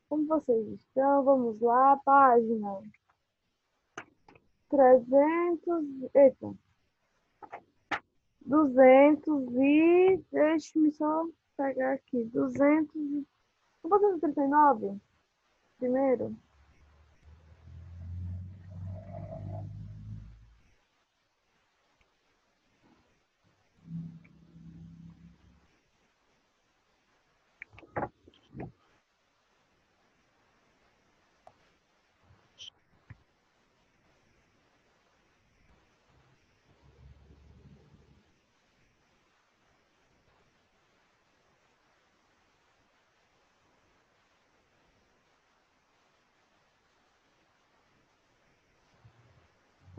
Como vocês estão? Vamos lá, página 300, eita, 200 e... Deixe-me só pegar aqui, 200 e... 239, primeiro.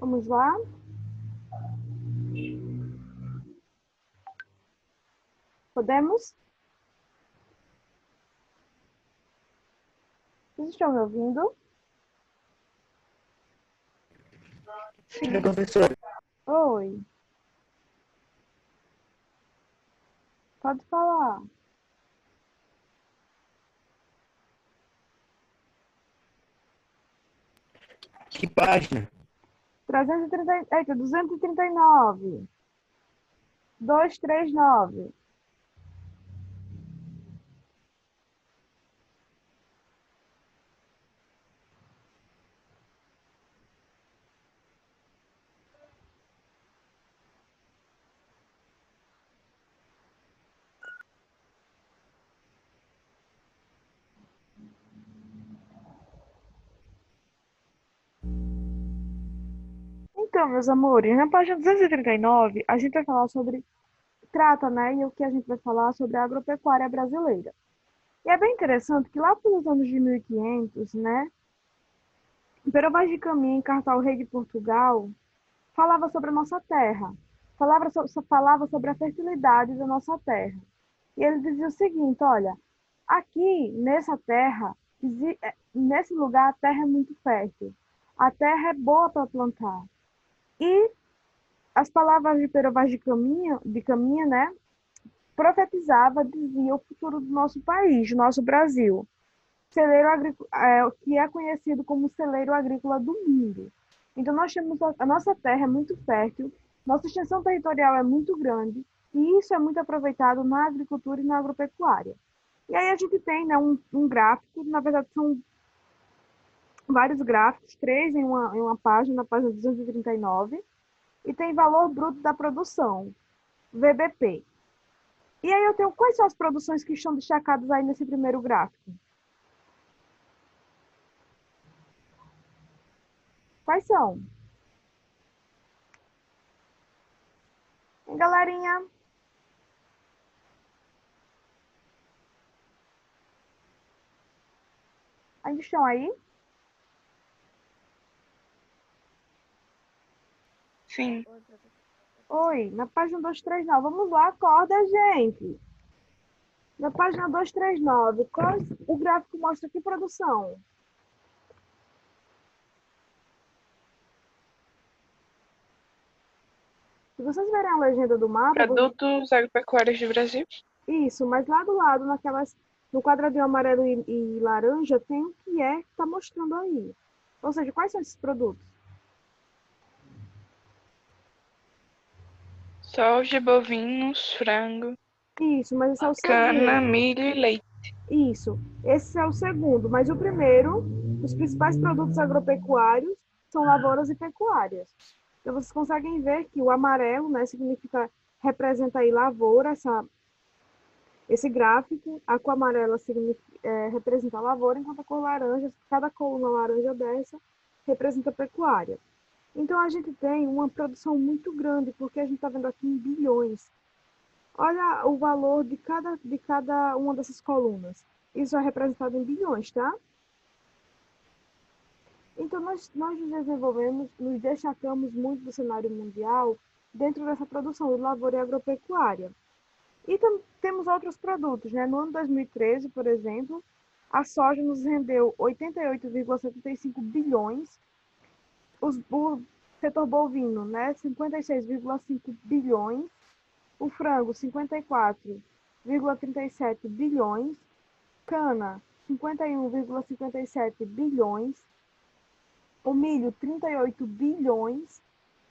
Vamos lá. Podemos? Vocês estão me ouvindo? Sim, professor. Oi, pode falar. Que página? 330, eita, 239. 239. Então, meus amores, na página 239, a gente vai falar sobre trata, né? E o que a gente vai falar sobre a agropecuária brasileira. E é bem interessante que lá pelos anos de 1500, né? Pero Vaz de Caminha, em Cartal Rei de Portugal, falava sobre a nossa terra, falava sobre a fertilidade da nossa terra. E ele dizia o seguinte: olha, aqui nessa terra, nesse lugar, a terra é muito fértil, a terra é boa para plantar. E as palavras de Pero Vaz de Caminha, né? Profetizava, dizia o futuro do nosso país, do nosso Brasil, que é conhecido como celeiro agrícola do mundo. Então, nós temos a nossa terra é muito fértil, nossa extensão territorial é muito grande, e isso é muito aproveitado na agricultura e na agropecuária. E aí a gente tem, né, um gráfico, na verdade são vários gráficos, três em uma página, na página 239, e tem valor bruto da produção, VBP. E aí eu tenho quais são as produções que estão destacadas aí nesse primeiro gráfico? Quais são? Hein, galerinha? Ainda estão aí? Sim. Oi, na página 239. Vamos lá, acorda, gente. Na página 239, o gráfico mostra que produção? Se vocês verem a legenda do mapa, Produtos agropecuários do Brasil. isso, mas lá do lado, no quadradinho amarelo e laranja, tem o que está mostrando aí. Ou seja, quais são esses produtos? Soja, bovinos, frango, Isso, mas esse é o cana, segundo. milho e leite. Isso, esse é o segundo, mas o primeiro, os principais produtos agropecuários são lavouras e pecuárias. Então vocês conseguem ver que o amarelo, né, representa aí lavoura, esse gráfico, a cor amarela representa a lavoura, enquanto a cor laranja, cada coluna laranja dessa representa a pecuária. Então a gente tem uma produção muito grande, porque a gente está vendo aqui em bilhões. Olha o valor de cada uma dessas colunas. Isso é representado em bilhões, tá? Então, nós nos desenvolvemos, nos destacamos muito do cenário mundial dentro dessa produção de lavoura e agropecuária. E temos outros produtos, né? No ano 2013, por exemplo, a soja nos rendeu 88,75 bilhões, o setor bovino, né? 56,5 bilhões, o frango, 54,37 bilhões, cana, 51,57 bilhões, o milho 38 bilhões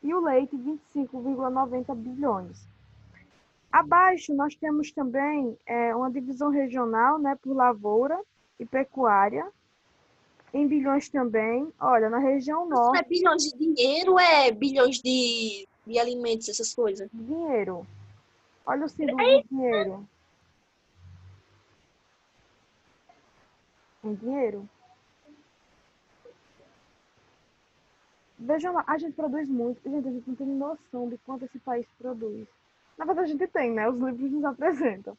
e o leite 25,90 bilhões. Abaixo nós temos também uma divisão regional, né, por lavoura e pecuária, em bilhões também. Olha, na região Não é norte, bilhões de dinheiro, é bilhões de alimentos, essas coisas. dinheiro. Olha o símbolo do dinheiro. Em dinheiro. Vejam lá, a gente produz muito. Gente, a gente não tem noção de quanto esse país produz. Na verdade, a gente tem, né? Os livros nos apresentam.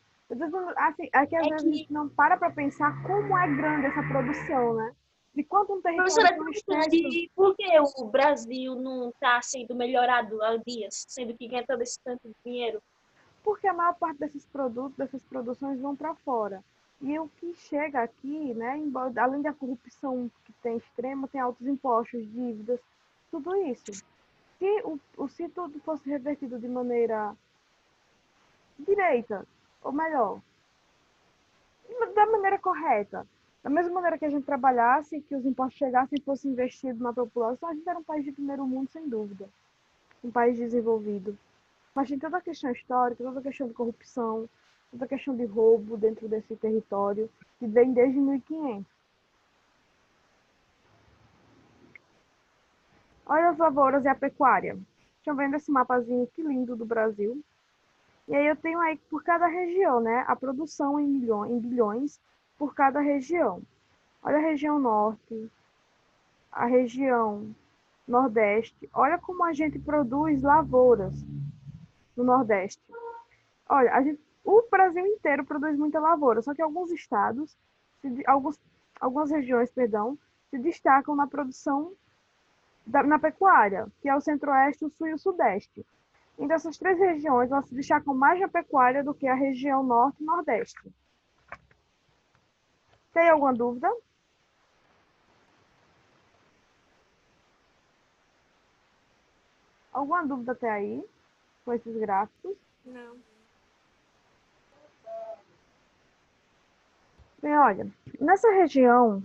Assim, é que às vezes a gente não para pensar como é grande essa produção, né? De quanto um território Professora, tão extenso. de por que o Brasil não está sendo melhorado há dias, sendo que ganha todo esse tanto de dinheiro? Porque a maior parte desses produtos, dessas produções vão para fora. E o que chega aqui, né, além da corrupção que tem extrema, tem altos impostos, dívidas, tudo isso. Se tudo fosse revertido de maneira direita, ou melhor, da maneira correta, da mesma maneira que a gente trabalhasse, que os impostos chegassem e fossem investidos na população, a gente era um país de primeiro mundo, sem dúvida. Um país desenvolvido. Mas tem toda a questão histórica, toda a questão de corrupção, toda a questão de roubo dentro desse território, que vem desde 1500. Olha as lavouras e a pecuária. Estão vendo esse mapazinho que lindo do Brasil? E aí eu tenho aí por cada região, né? A produção em bilhões por cada região. Olha a região norte, a região nordeste. Olha como a gente produz lavouras no nordeste. Olha, o Brasil inteiro produz muita lavoura, só que alguns estados, algumas regiões, perdão, se destacam na produção na pecuária, que é o centro-oeste, o sul e o sudeste. Então, essas três regiões, elas se destacam mais na pecuária do que a região norte e nordeste. Tem alguma dúvida? Alguma dúvida até aí, com esses gráficos? Não. Bem, olha, nessa região,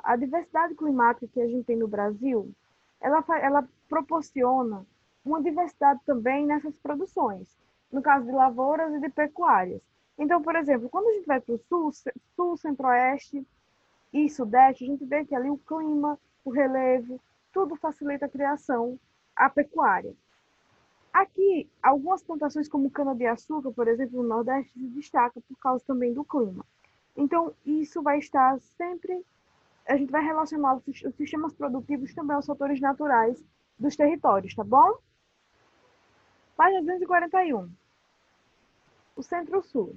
a diversidade climática que a gente tem no Brasil, ela proporciona uma diversidade também nessas produções, no caso de lavouras e de pecuárias. Então, por exemplo, quando a gente vai para o sul, centro-oeste e sudeste, a gente vê que ali o clima, o relevo, tudo facilita a criação, a pecuária. Aqui, algumas plantações como cana-de-açúcar, por exemplo, no Nordeste, se destacam por causa também do clima. Então, isso vai estar sempre. A gente vai relacionar os sistemas produtivos também aos fatores naturais dos territórios, tá bom? Página 241. O Centro-Sul.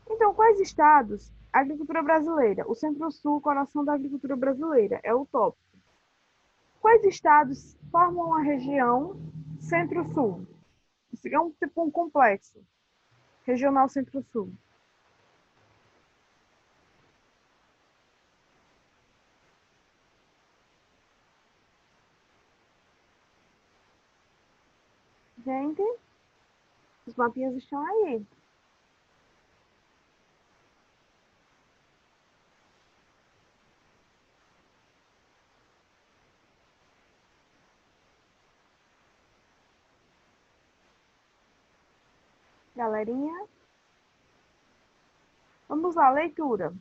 Então, quais estados? A agricultura brasileira. O Centro-Sul, coração da agricultura brasileira, é o tópico. Quais estados formam a região Centro-Sul? Isso é um complexo. Regional Centro-Sul. Gente, os mapinhas estão aí. Galerinha. Vamos lá, leitura.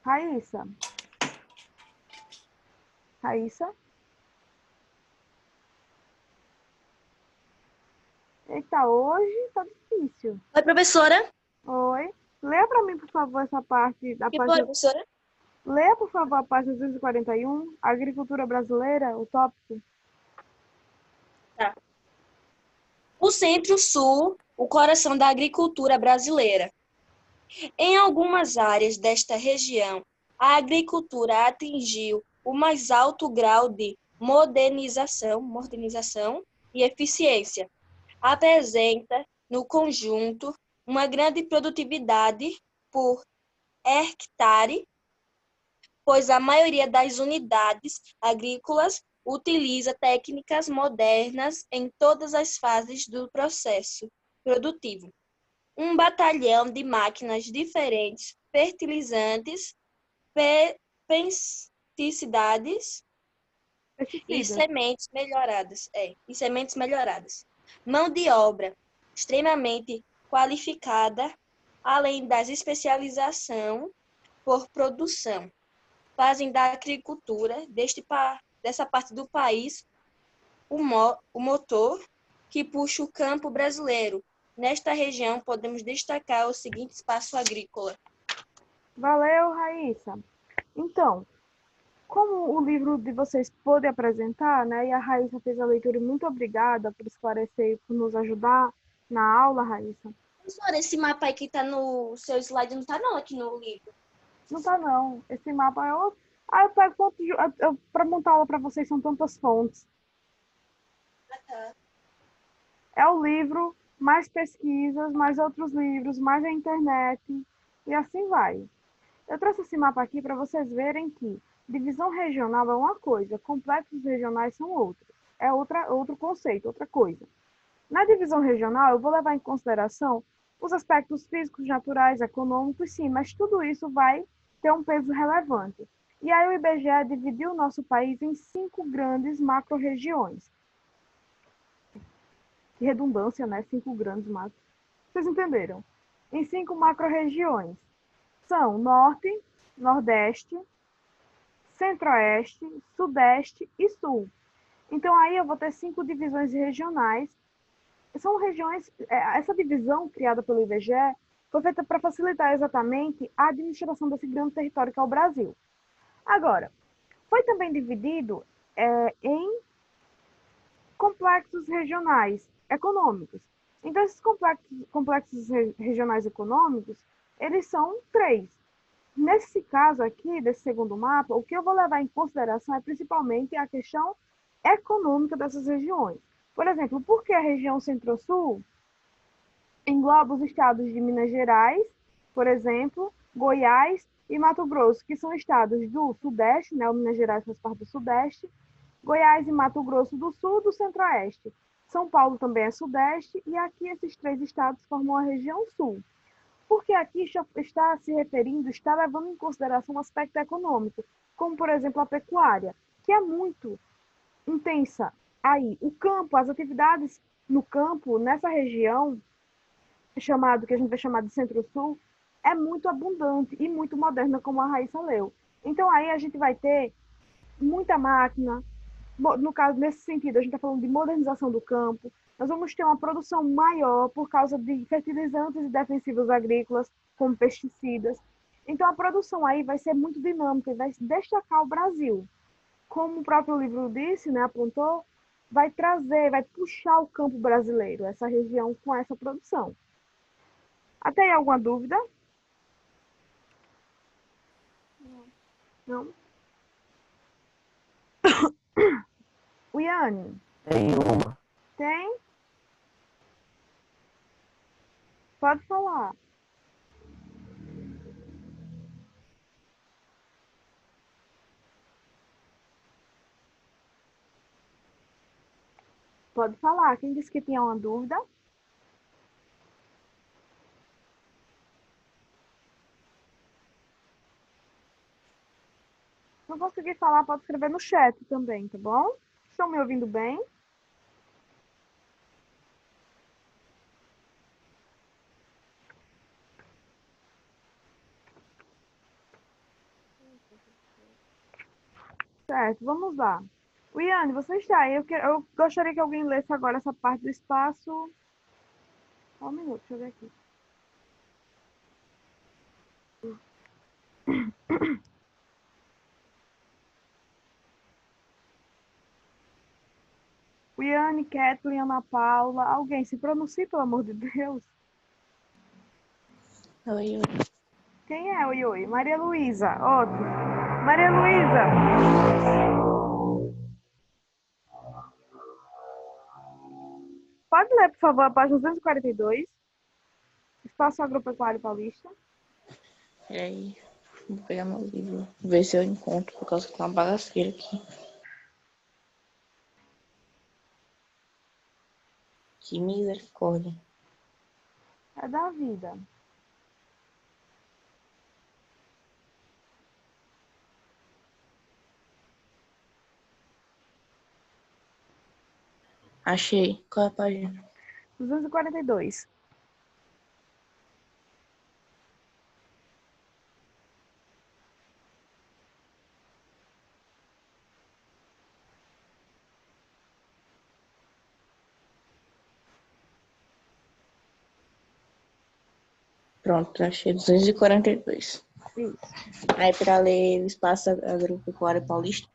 Raíssa. Raíssa. Eita, hoje tá difícil. Oi, professora. Oi. Leia para mim, por favor, essa parte da Que foi, página. professora? Leia, por favor, a página 241, Agricultura Brasileira, o tópico. Tá. O Centro-Sul, o coração da agricultura brasileira. Em algumas áreas desta região, a agricultura atingiu o mais alto grau de modernização e eficiência. Apresenta, no conjunto, uma grande produtividade por hectare, pois a maioria das unidades agrícolas utiliza técnicas modernas em todas as fases do processo produtivo. Um batalhão de máquinas diferentes, fertilizantes, pesticidas e Pesticidas. sementes melhoradas. Mão de obra extremamente qualificada, além das especialização por produção, fazem da agricultura dessa parte do país o motor que puxa o campo brasileiro. Nesta região, podemos destacar o seguinte espaço agrícola. Valeu, Raíssa. Então, como o livro de vocês pôde apresentar, né, e a Raíssa fez a leitura, muito obrigada por esclarecer e por nos ajudar na aula, Raíssa. Professora, esse mapa aí que está no seu slide não está não aqui no livro. Não tá, não. Esse mapa é outro. Ah, eu pego fonte para montar aula para vocês, são tantas fontes. É o livro, mais pesquisas, mais outros livros, mais a internet, e assim vai. Eu trouxe esse mapa aqui para vocês verem que divisão regional é uma coisa, complexos regionais são outros. É outro conceito, outra coisa. Na divisão regional, eu vou levar em consideração os aspectos físicos, naturais, econômicos, sim, mas tudo isso vai ter um peso relevante. E aí o IBGE dividiu o nosso país em 5 grandes macro-regiões. Que redundância, né? 5 grandes macro. Vocês entenderam? Em 5 macro-regiões. São Norte, Nordeste, Centro-Oeste, Sudeste e Sul. Então, aí eu vou ter 5 divisões regionais. São regiões... Essa divisão criada pelo IBGE foi feita para facilitar exatamente a administração desse grande território que é o Brasil. Agora, foi também dividido em complexos regionais econômicos. Então, esses complexos regionais econômicos, eles são 3. Nesse caso aqui, desse segundo mapa, o que eu vou levar em consideração é principalmente a questão econômica dessas regiões. Por exemplo, porque a região Centro-Sul engloba os estados de Minas Gerais, por exemplo, Goiás e Mato Grosso, que são estados do Sudeste, né? O Minas Gerais faz parte do Sudeste, Goiás e Mato Grosso do Sul, do Centro-Oeste. São Paulo também é Sudeste, e aqui esses 3 estados formam a região Sul. Porque aqui está se referindo, está levando em consideração o aspecto econômico, como, por exemplo, a pecuária, que é muito intensa. Aí, o campo, as atividades no campo, nessa região, que a gente vai chamar de Centro-Sul, é muito abundante e muito moderna, como a Raíssa leu. Então, aí a gente vai ter muita máquina. No caso, nesse sentido, a gente está falando de modernização do campo. Nós vamos ter uma produção maior por causa de fertilizantes e defensivos agrícolas, como pesticidas. Então, a produção aí vai ser muito dinâmica e vai destacar o Brasil. Como o próprio livro disse, né, apontou, vai puxar o campo brasileiro, essa região, com essa produção. Até aí, alguma dúvida? Não? Wiane, Tem uma. tem? Pode falar. Pode falar. Quem disse que tinha uma dúvida? Não consegui falar, pode escrever no chat também, tá bom? Estão me ouvindo bem? Certo, vamos lá. Wiane, você está aí. Eu gostaria que alguém lesse agora essa parte do espaço. Só um minuto, deixa eu ver aqui. Wiane, Kathleen, Ana Paula. Alguém se pronuncie, pelo amor de Deus. Oi, oi. Quem é? Oi, oi. Maria Luísa. Ótimo. Maria Luísa. Pode ler, por favor, a página 242. Espaço Agropecuário Paulista. Peraí, vou pegar meu livro, ver se eu encontro, por causa que tá uma bagaceira aqui. Que misericórdia. É da vida. Achei. Qual é a página? 242. Pronto, achei 242. Isso. Aí para ler o espaço agropecuário paulista.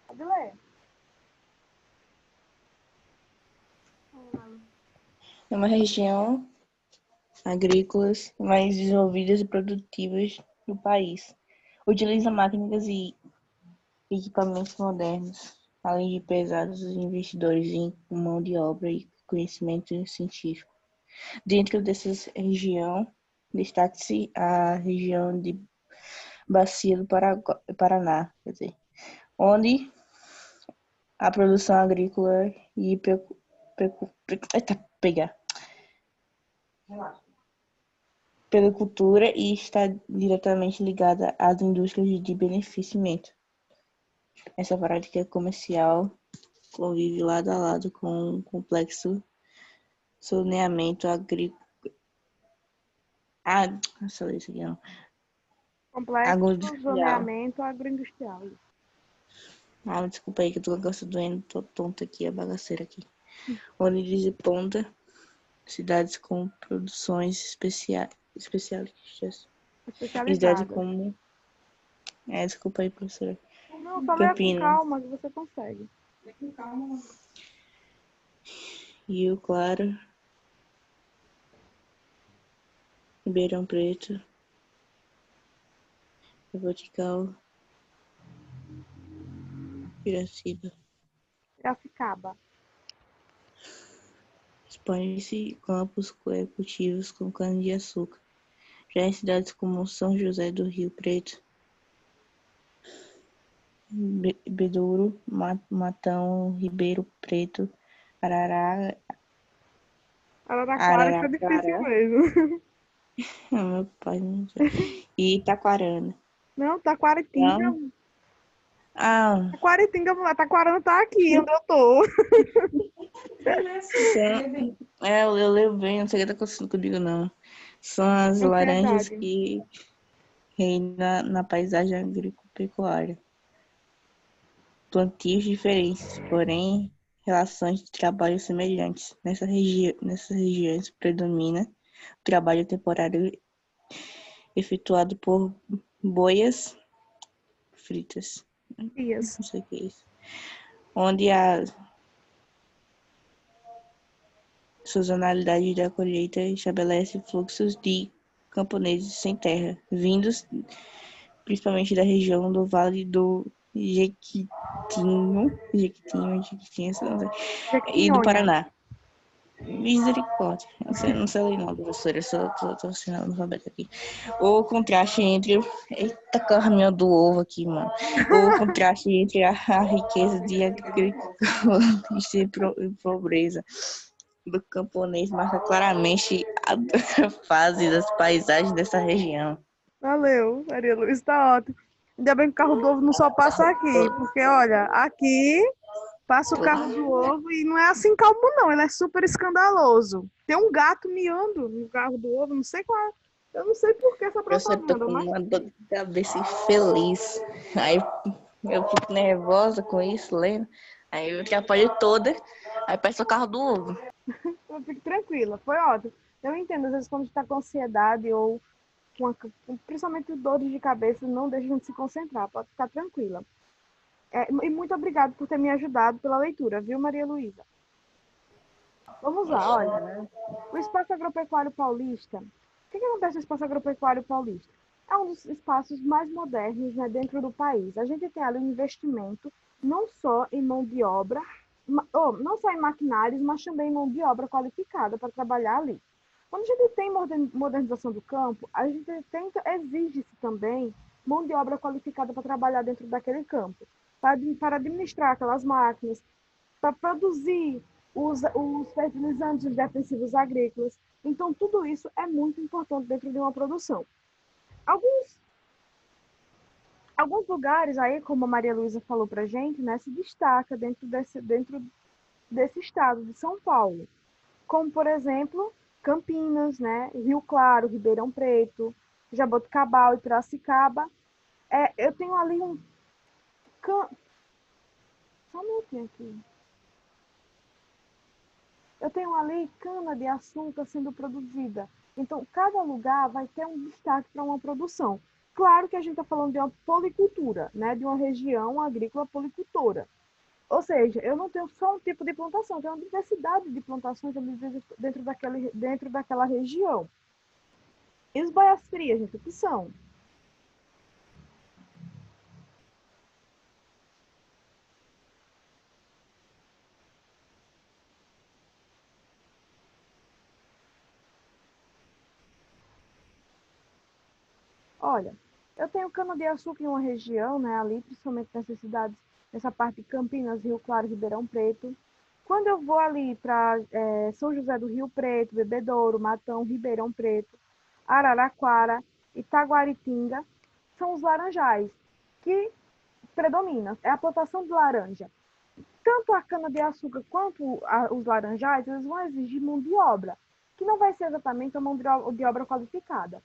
Pode ler. É uma região agrícolas mais desenvolvidas e produtivas do país. Utiliza máquinas e equipamentos modernos, além de pesados investidores em mão de obra e conhecimento científico. Dentro dessa região, destaca-se a região de Bacia do Paraná, quer dizer, onde a produção agrícola e pecucultura e está diretamente ligada às indústrias de beneficiamento. Essa prática comercial convive lado a lado com um complexo saneamento agrícola. Nossa, isso aqui não. Complexo Agroindustrial. zoneamento agroindustrial. Desculpa aí que eu tô com a cabeça doendo, tô tonta aqui, a bagaceira aqui. Onde desemponta cidades com produções especialistas. Cidades Especializada. como. Desculpa aí, professora. Não, só leia com Campinas, calma que você consegue. Rio Claro, Ribeirão Preto, Jaboticabal, Piracicaba. Piracicaba. Expõe-se campos cultivos com cana-de-açúcar. Já em cidades como São José do Rio Preto, Bedouro, Matão, Ribeiro Preto, Araraquara fica difícil Araraquara, mesmo. meu pai, e Itaquarana. Não, Taquaritinga. Então, ah, Taquaritinga, mulher. Taquarana tá aqui onde eu tô. eu leio bem, não sei o que tá acontecendo comigo, não. São as laranjas Ansiedade. que reinam na paisagem agrícola-pecuária. Plantios diferentes, porém, relações de trabalho semelhantes. Nessas regiões predomina o trabalho temporário efetuado por boias fritas. Dias. Não sei o que é isso. Onde a sazonalidade da colheita estabelece fluxos de camponeses sem terra, vindos principalmente da região do Vale do Jequitinho, e do Jequitinhonha. Paraná. Misericórdia. Não sei ler não, professora. Eu só tô assinando o alfabeto aqui. O contraste entre. Eita, caminhão do ovo aqui, mano. O contraste entre a riqueza de agricultura e pobreza do camponês marca claramente a dura fase das paisagens dessa região. Valeu, Maria Luiz, tá ótimo. Ainda bem que o carro do ovo não só passa aqui, porque olha, aqui passa o carro do ovo e não é assim calmo, não, ele é super escandaloso. Tem um gato miando no carro do ovo, não sei qual. Eu não sei por que essa Eu tô propaganda, com mas uma dor de cabeça infeliz. Aí eu fico nervosa com isso, lendo. Aí eu atrapalho toda. Aí peço o carro do ovo. eu fico tranquila, foi ótimo. Eu entendo, às vezes, quando a gente tá com ansiedade ou principalmente dores de cabeça, não deixa a gente se concentrar, pode ficar tranquila. E muito obrigada por ter me ajudado pela leitura, viu, Maria Luísa? Vamos lá, olha. O Espaço Agropecuário Paulista. O que acontece no Espaço Agropecuário Paulista? É um dos espaços mais modernos, né, dentro do país. A gente tem ali um investimento não só em mão de obra, não só em maquinários, mas também em mão de obra qualificada para trabalhar ali. Quando a gente tem modernização do campo, a gente exige-se também mão de obra qualificada para trabalhar dentro daquele campo, para administrar aquelas máquinas, para produzir os fertilizantes, os defensivos agrícolas. Então, tudo isso é muito importante dentro de uma produção. Alguns, alguns lugares aí, como a Maria Luísa falou para a gente, né, se destaca desse estado de São Paulo, como, por exemplo, Campinas, né, Rio Claro, Ribeirão Preto, Jaboticabal e Piracicaba. Eu tenho ali um... Só um minutinho aqui. Eu tenho ali cana-de-açúcar sendo produzida. Então, cada lugar vai ter um destaque para uma produção. Claro que a gente está falando de uma policultura, né? De uma região agrícola policultora. Ou seja, eu não tenho só um tipo de plantação, eu tenho uma diversidade de plantações dentro daquela região. E os boias frias, gente, o que são? Olha, eu tenho cana-de-açúcar em uma região, né, ali, principalmente nessas cidades, nessa parte de Campinas, Rio Claro, Ribeirão Preto. Quando eu vou ali para São José do Rio Preto, Bebedouro, Matão, Ribeirão Preto, Araraquara, Itaguaritinga, são os laranjais, que predominam. É a plantação de laranja. Tanto a cana-de-açúcar quanto os laranjais, eles vão exigir mão de obra, que não vai ser exatamente a mão de obra qualificada.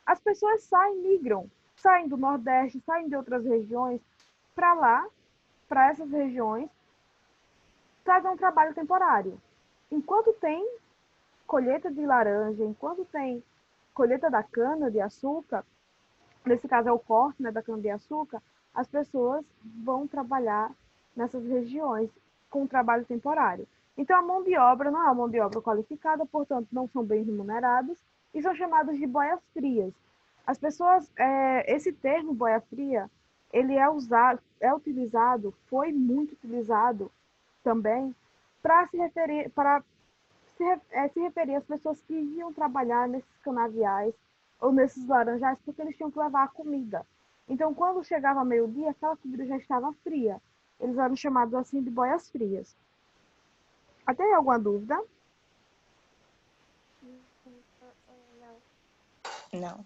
As pessoas migram, saem do Nordeste, saem de outras regiões para lá, para essas regiões, fazer um trabalho temporário. Enquanto tem colheita de laranja, enquanto tem colheita da cana-de-açúcar, nesse caso é o corte, né, da cana-de-açúcar, as pessoas vão trabalhar nessas regiões com trabalho temporário. Então, a mão de obra não é uma mão de obra qualificada, portanto, não são bem remunerados e são chamados de boias frias. As pessoas, esse termo boia fria, ele utilizado, foi muito utilizado também para se referir às pessoas que iam trabalhar nesses canaviais ou nesses laranjais, porque eles tinham que levar a comida. Então, quando chegava meio-dia, aquela comida já estava fria. Eles eram chamados assim de boias frias. Até aí alguma dúvida? Não.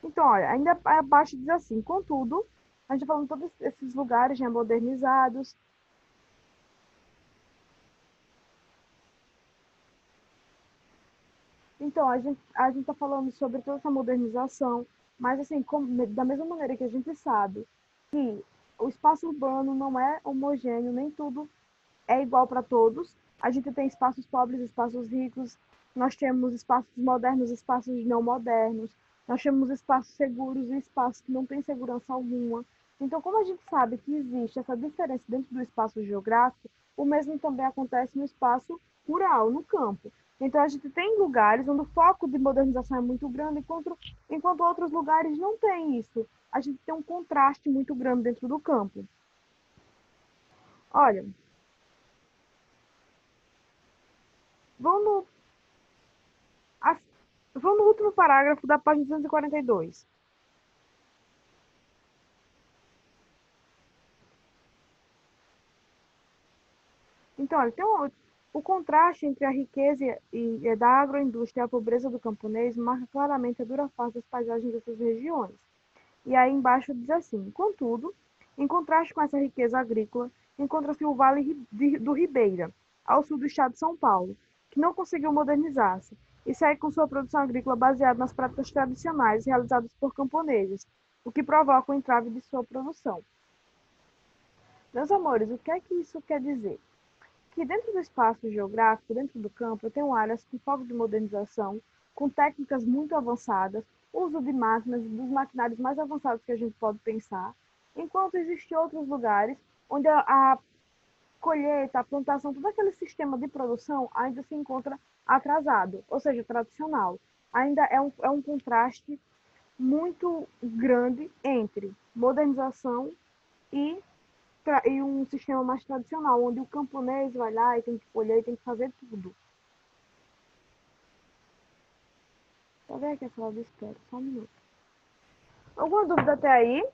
Então, olha, ainda abaixo diz assim, contudo, a gente está falando de todos esses lugares já modernizados. Então, a gente está falando sobre toda essa modernização, mas assim, da mesma maneira que a gente sabe que o espaço urbano não é homogêneo, nem tudo é igual para todos. A gente tem espaços pobres, espaços ricos, nós temos espaços modernos, espaços não modernos, nós temos espaços seguros e espaços que não têm segurança alguma. Então, como a gente sabe que existe essa diferença dentro do espaço geográfico, o mesmo também acontece no espaço rural, no campo. Então, a gente tem lugares onde o foco de modernização é muito grande, enquanto outros lugares não têm isso. A gente tem um contraste muito grande dentro do campo. Olha, vamos no último parágrafo da página 242. Então, olha, o contraste entre a riqueza da agroindústria e a pobreza do camponês marca claramente a dura face das paisagens dessas regiões. E aí embaixo diz assim, contudo, em contraste com essa riqueza agrícola, encontra-se o Vale do Ribeira, ao sul do estado de São Paulo, que não conseguiu modernizar-se e segue com sua produção agrícola baseada nas práticas tradicionais realizadas por camponeses, o que provoca o entrave de sua produção. Meus amores, o que é que isso quer dizer? Que dentro do espaço geográfico, dentro do campo, eu tenho áreas com foco de modernização, com técnicas muito avançadas, uso de máquinas, dos maquinários mais avançados que a gente pode pensar, enquanto existem outros lugares onde a colheita, a plantação, todo aquele sistema de produção ainda se encontra atrasado, ou seja, tradicional. Ainda é um contraste muito grande entre modernização e e um sistema mais tradicional, onde o camponês vai lá e tem que colher e tem que fazer tudo. Tá vendo que a sala de espera? Só um minuto. Alguma dúvida até aí?